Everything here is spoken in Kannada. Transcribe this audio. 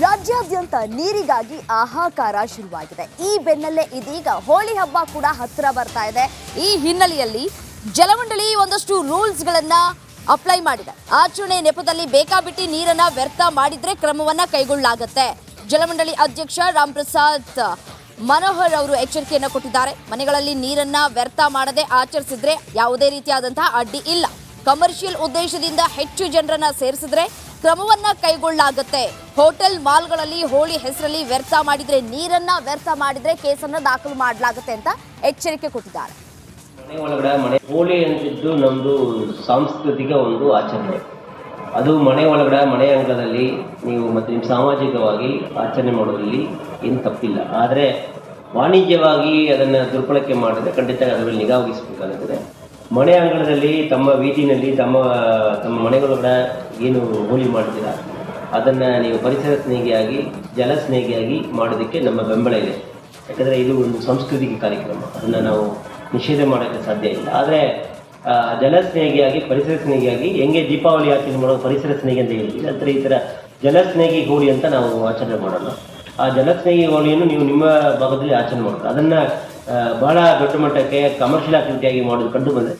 ರಾಜ್ಯಾದ್ಯಂತ ನೀರಿಗಾಗಿ ಹಾಹಾಕಾರ ಶುರುವಾಗಿದೆ. ಈ ಬೆನ್ನಲ್ಲೇ ಇದೀಗ ಹೋಳಿ ಹಬ್ಬ ಕೂಡ ಹತ್ತಿರ ಬರ್ತಾ ಇದೆ. ಈ ಹಿನ್ನೆಲೆಯಲ್ಲಿ ಜಲಮಂಡಳಿ ಒಂದಷ್ಟು ರೂಲ್ಸ್ಗಳನ್ನ ಅಪ್ಲೈ ಮಾಡಿದೆ. ಆಚರಣೆ ನೆಪದಲ್ಲಿ ಬೇಕಾಬಿಟ್ಟಿ ನೀರನ್ನ ವ್ಯರ್ಥ ಮಾಡಿದ್ರೆ ಕ್ರಮವನ್ನ ಕೈಗೊಳ್ಳಲಾಗುತ್ತೆ. ಜಲಮಂಡಳಿ ಅಧ್ಯಕ್ಷ ರಾಮ್ ಪ್ರಸಾದ್ ಮನೋಹರ್ ಅವರು ಎಚ್ಚರಿಕೆಯನ್ನು ಕೊಟ್ಟಿದ್ದಾರೆ. ಮನೆಗಳಲ್ಲಿ ನೀರನ್ನ ವ್ಯರ್ಥ ಮಾಡದೆ ಆಚರಿಸಿದ್ರೆ ಯಾವುದೇ ರೀತಿಯಾದಂತಹ ಅಡ್ಡಿ ಇಲ್ಲ. ಕಮರ್ಷಿಯಲ್ ಉದ್ದೇಶದಿಂದ ಹೆಚ್ಚು ಜನರನ್ನ ಸೇರಿಸಿದ್ರೆ ಕ್ರಮವನ್ನ ಕೈಗೊಳ್ಳಲಾಗುತ್ತೆ. ಹೋಟೆಲ್ ಮಾಲ್ಗಳಲ್ಲಿ ಹೋಳಿ ಹೆಸರಲ್ಲಿ ವ್ಯರ್ಥ ಮಾಡಿದ್ರೆ ನೀರನ್ನ ವ್ಯರ್ಥ ಮಾಡಿದ್ರೆ ಕೇಸನ್ನ ದಾಖಲು ಮಾಡಲಾಗುತ್ತೆ ಅಂತ ಎಚ್ಚರಿಕೆ ಕೊಟ್ಟಿದ್ದಾರೆ. ಮನೆ ಒಳಗಡೆ ಹೋಳಿ ಅಂತಿದ್ದು ನಮ್ಮದು ಸಾಂಸ್ಕೃತಿಕ ಒಂದು ಆಚರಣೆ. ಅದು ಮನೆ ಒಳಗಡೆ ಮನೆ ಅಂಗಳದಲ್ಲಿ ನೀವು ಮತ್ತು ನಿಮ್ಮ ಸಾಮಾಜಿಕವಾಗಿ ಆಚರಣೆ ಮಾಡೋದ್ರಲ್ಲಿ ಏನು ತಪ್ಪಿಲ್ಲ. ಆದರೆ ವಾಣಿಜ್ಯವಾಗಿ ಅದನ್ನು ದುರ್ಬಳಕೆ ಮಾಡಿದ್ರೆ ಖಂಡಿತ ಅದರಲ್ಲಿ ನಿಗಾ ವಹಿಸಬೇಕಾಗುತ್ತದೆ. ಮನೆ ಅಂಗಳದಲ್ಲಿ ತಮ್ಮ ಬೀದಿನಲ್ಲಿ ತಮ್ಮ ಮನೆಗಳೊಳಗಡೆ ಏನು ಹೋಳಿ ಮಾಡ್ತೀರಾ ಅದನ್ನು ನೀವು ಪರಿಸರ ಸ್ನೇಹಿಯಾಗಿ ಜಲ ಸ್ನೇಹಿಯಾಗಿ ಮಾಡೋದಕ್ಕೆ ನಮ್ಮ ಬೆಂಬಲ ಇದೆ. ಯಾಕಂದರೆ ಇದು ಒಂದು ಸಾಂಸ್ಕೃತಿಕ ಕಾರ್ಯಕ್ರಮ, ಅದನ್ನು ನಾವು ನಿಷೇಧ ಮಾಡೋಕ್ಕೆ ಸಾಧ್ಯ ಇಲ್ಲ. ಆದರೆ ಜಲ ಸ್ನೇಹಿಯಾಗಿ ಪರಿಸರ ಸ್ನೇಹಿಯಾಗಿ ಹೆಂಗೆ ದೀಪಾವಳಿ ಆಚರಣೆ ಮಾಡೋದು ಪರಿಸರ ಸ್ನೇಹಿ ಅಂತ ಹೇಳ್ತೀವಿ, ನಂತರ ಈ ಥರ ಜಲ ಸ್ನೇಹಿ ಹೋಳಿ ಅಂತ ನಾವು ಆಚರಣೆ ಮಾಡೋಣ. ಆ ಜಲ ಸ್ನೇಹಿ ಹೋಳಿಯನ್ನು ನೀವು ನಿಮ್ಮ ಭಾಗದಲ್ಲಿ ಆಚರಣೆ ಮಾಡೋದು ಅದನ್ನು ಭಾಳ ದೊಡ್ಡ ಮಟ್ಟಕ್ಕೆ ಕಮರ್ಷಿಯಲ್ ಆಕ್ಟಿವಿಟಿಯಾಗಿ ಮಾಡೋದು ಕಂಡು ಬಂದರೆ